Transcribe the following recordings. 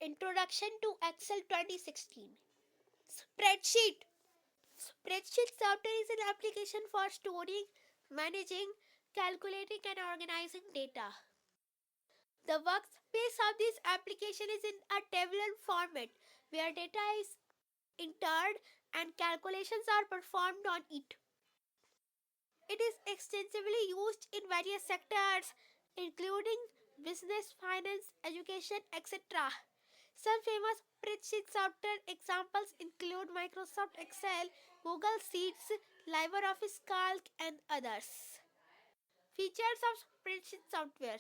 Introduction to Excel 2016. Spreadsheet. Spreadsheet software is an application for storing, managing, calculating, and organizing data. The workspace of this application is in a tabular format where data is entered and calculations are performed on it. It is extensively used in various sectors, including business, finance, education, etc. Some famous spreadsheet software examples include Microsoft Excel, Google Sheets, LibreOffice Calc, and others. Features of spreadsheet software: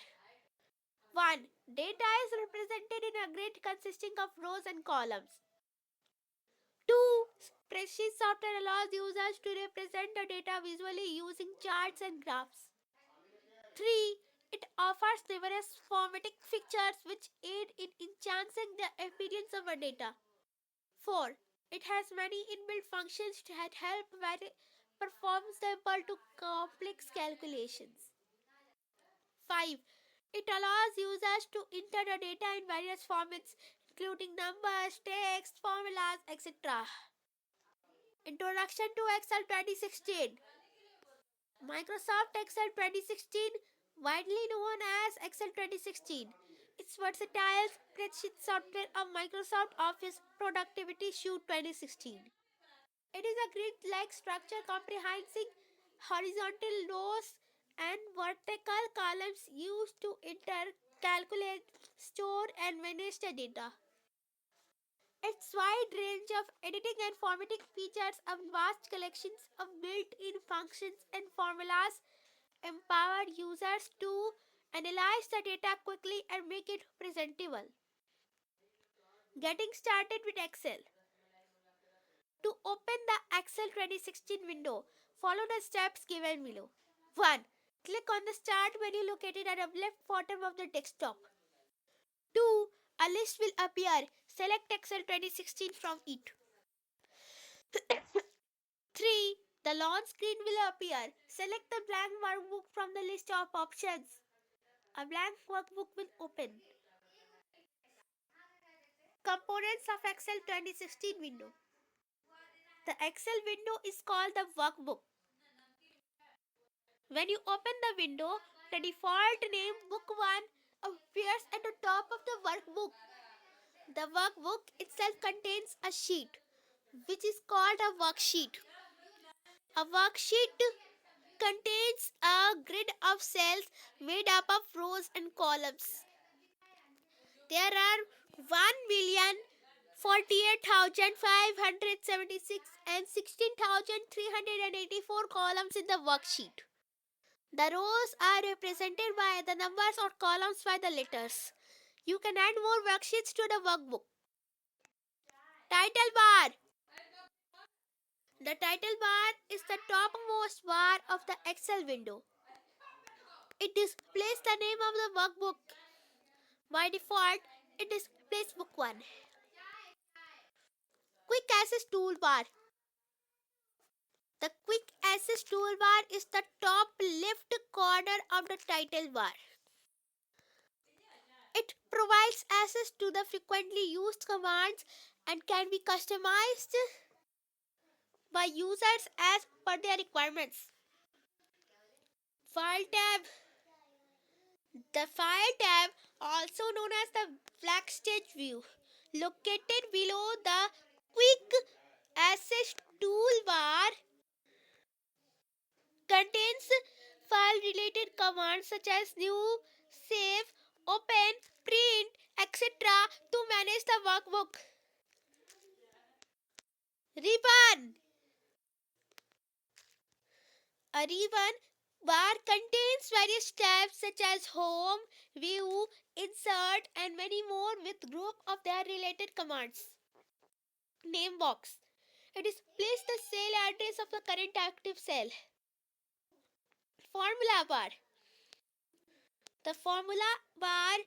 1. Data is represented in a grid consisting of rows and columns. 2. Spreadsheet software allows users to represent the data visually using charts and graphs. 3. It offers numerous formatting features which aid in enhancing the appearance of a data. 4. It has many inbuilt functions that help perform simple to complex calculations. 5. It allows users to enter the data in various formats, including numbers, text, formulas, etc. Introduction to Excel 2016. Microsoft Excel 2016, widely known as Excel 2016. It's versatile spreadsheet software of Microsoft Office Productivity Suite 2016. It is a grid-like structure comprising horizontal rows and vertical columns used to enter, calculate, store, and manage the data. Its wide range of editing and formatting features a vast collections of built-in functions and formulas empower users to analyze the data quickly and make it presentable. Getting started with Excel. To open the Excel 2016 window, follow the steps given below. 1. Click on the Start menu located at the left bottom of the desktop. 2. A list will appear. Select Excel 2016 from it. 3. The launch screen will appear. Select the blank workbook from the list of options. A blank workbook will open. Components of Excel 2016 window. The Excel window is called the workbook. When you open the window, the default name Book 1 appears at the top of the workbook. The workbook itself contains a sheet, which is called a worksheet. A worksheet contains a grid of cells made up of rows and columns. There are 1,048,576 and 16,384 columns in the worksheet. The rows are represented by the numbers or columns by the letters. You can add more worksheets to the workbook. Title bar. The title bar is the topmost bar of the Excel window. It displays the name of the workbook. By default, it displays Book 1. Quick Access Toolbar. The Quick Access Toolbar is the top left corner of the title bar. It provides access to the frequently used commands and can be customized by users as per their requirements. File tab. The File tab, also known as the Backstage view, located below the Quick Access Toolbar, contains file-related commands such as new, save, open, print, etc. to manage the workbook. Ribbon. A ribbon bar contains various tabs such as Home, View, Insert, and many more with group of their related commands. Name box. It displays the cell address of the current active cell. Formula bar. The formula bar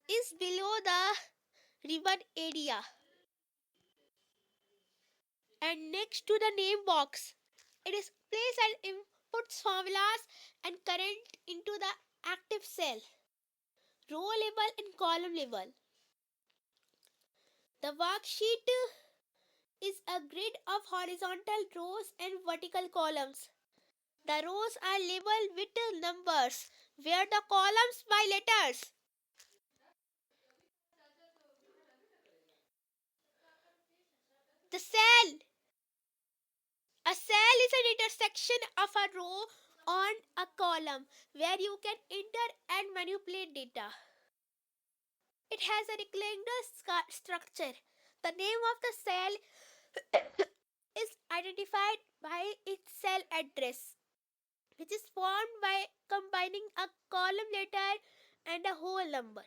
is below the ribbon area and next to the name box. It displays and inputs formulas and current into the active cell, row level and column level. The worksheet is a grid of horizontal rows and vertical columns. The rows are labeled with numbers, where the columns by letters. The cell. A cell is an intersection of a row on a column where you can enter and manipulate data. It has a rectangular structure. The name of the cell is identified by its cell address, which is formed by combining a column letter and a whole number.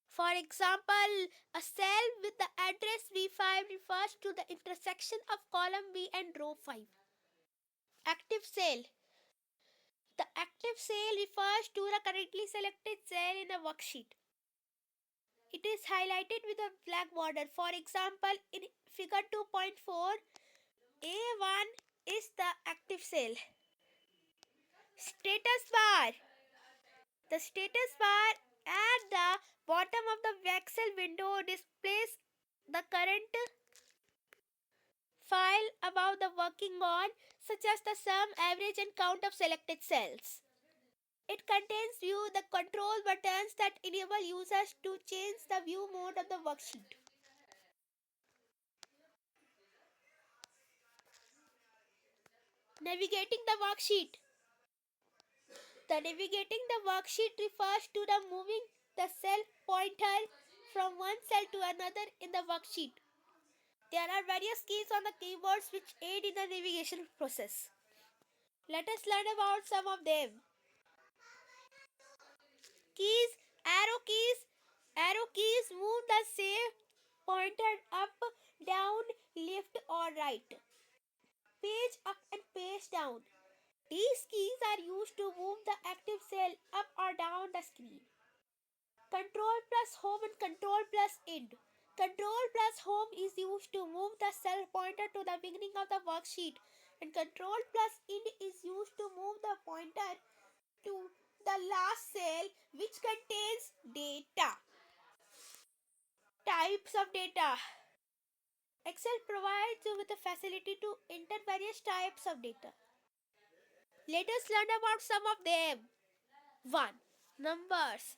For example, a cell with the address V5 refers to the intersection of column B and row 5. Active cell. The active cell refers to the currently selected cell in a worksheet. It is highlighted with a black border. For example, in figure 2.4, A1 is the active cell. Status bar. The status bar at the bottom of the Excel window displays the current file about the working on, such as the sum, average and count of selected cells. It contains the control buttons that enable users to change the view mode of the worksheet. Navigating the worksheet. The navigating the worksheet refers to the moving the cell pointer from one cell to another in the worksheet. There are various keys on the keyboards which aid in the navigation process. Let us learn about some of them. Keys, arrow keys. Arrow keys move the cell pointer up, down, left or right. Page up and page down. These keys are used to move the active cell up or down the screen. Control plus home and control plus end. Control plus home is used to move the cell pointer to the beginning of the worksheet, and control plus end is used to move the pointer to the last cell which contains data. Types of data. Excel provides you with the facility to enter various types of data. Let us learn about some of them. 1. Numbers.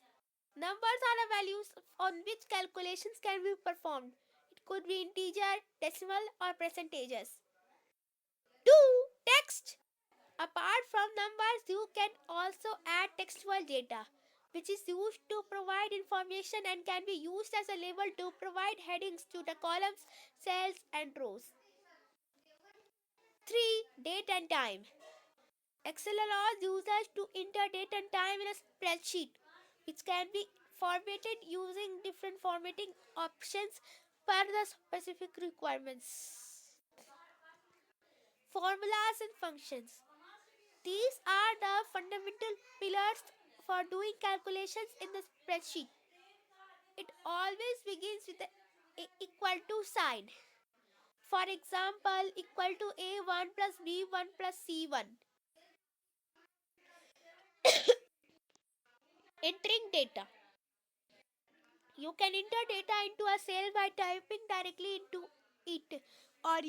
Numbers are the values on which calculations can be performed. It could be integer, decimal, or percentages. 2. Text. Apart from numbers, you can also add textual data, which is used to provide information and can be used as a label to provide headings to the columns, cells, and rows. 3. Date and time. Excel allows users to enter date and time in a spreadsheet, which can be formatted using different formatting options per the specific requirements. Formulas and functions. These are the fundamental pillars for doing calculations in the spreadsheet. It always begins with the equal to sign. For example, equal to A1 plus B1 plus C1. Entering data. You can enter data into a cell by typing directly into it or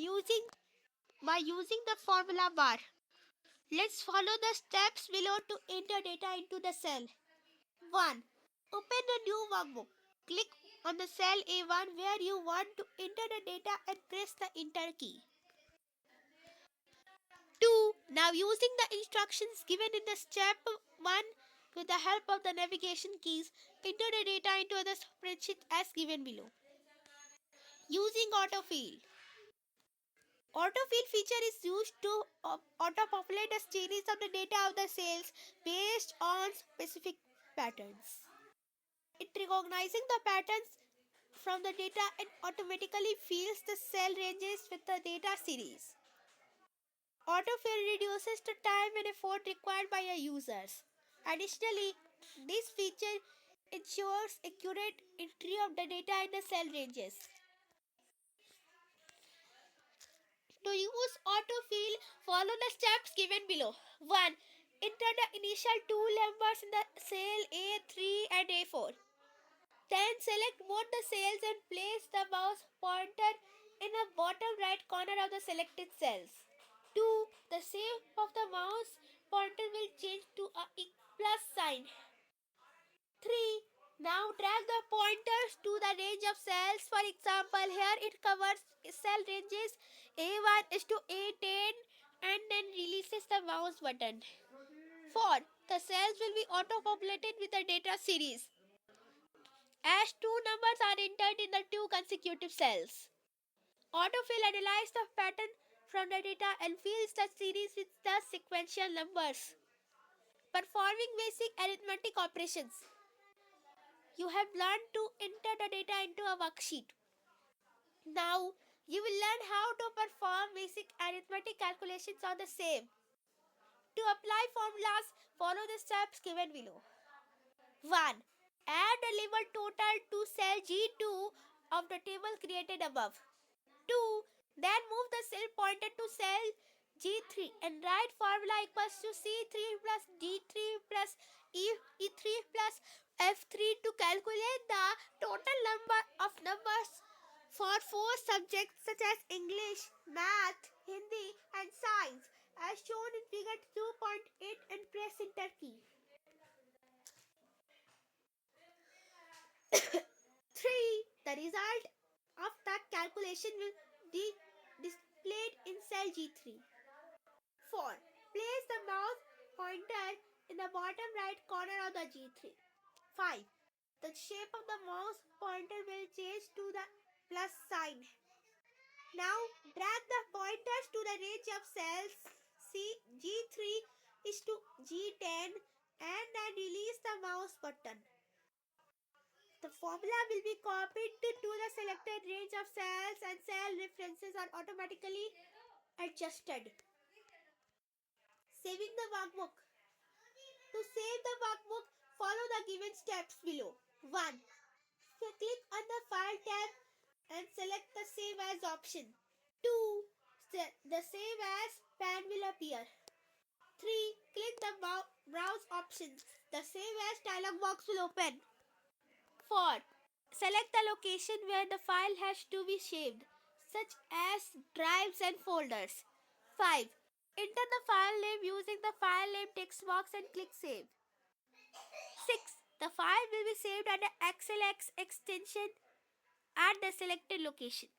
by using the formula bar. Let's follow the steps below to enter data into the cell. 1. Open a new workbook. Click on the cell A1 where you want to enter the data and press the enter key. 2. Now using the instructions given in the step 1 with the help of the navigation keys, enter the data into the spreadsheet as given below. Using autofill. Autofill feature is used to auto-populate the series of the data of the cells based on specific patterns. It recognizing the patterns from the data and automatically fills the cell ranges with the data series. Autofill reduces the time and effort required by your users. Additionally, this feature ensures accurate entry of the data in the cell ranges. To use autofill, follow the steps given below. 1. Enter the initial two numbers in the cell A3 and A4. Then select both the cells and place the mouse pointer in the bottom right corner of the selected cells. 2. The shape of the mouse pointer will change to a plus sign. 3. Now drag the pointers to the range of cells. For example, here it covers cell ranges A1 is to A10 and then releases the mouse button. 4. The cells will be auto-populated with the data series as two numbers are entered in the two consecutive cells. Autofill analyzes the pattern from the data and fills the series with the sequential numbers. Performing basic arithmetic operations. You have learned to enter the data into a worksheet. Now, you will learn how to perform basic arithmetic calculations on the same. To apply formulas, follow the steps given below. 1. Add the label total to cell G2 of the table created above. 2. Then move the cell pointer to cell G3 and write formula equals to C3 plus D3 plus E3 plus F3 to calculate the total number of numbers for 4 subjects such as English, Math, Hindi and Science as shown in figure 2.8 and press enter key. 3. The result of that calculation will be displayed in cell G3. 4. Place the mouse pointer in the bottom right corner of the G3. 5. The shape of the mouse pointer will change to the plus sign. Now drag the pointers to the range of cells G3 is to G10 and then release the mouse button. The formula will be copied to the selected range of cells and cell references are automatically adjusted. Saving the workbook. To save the workbook, follow the given steps below. 1. Click on the File tab and select the Save As option. 2. The Save As pane will appear. 3. Click the Browse option. The Save As dialog box will open. 4. Select the location where the file has to be saved, such as drives and folders. 5. Enter the file name using the file name text box and click Save. 6. The file will be saved under XLX extension at the selected location.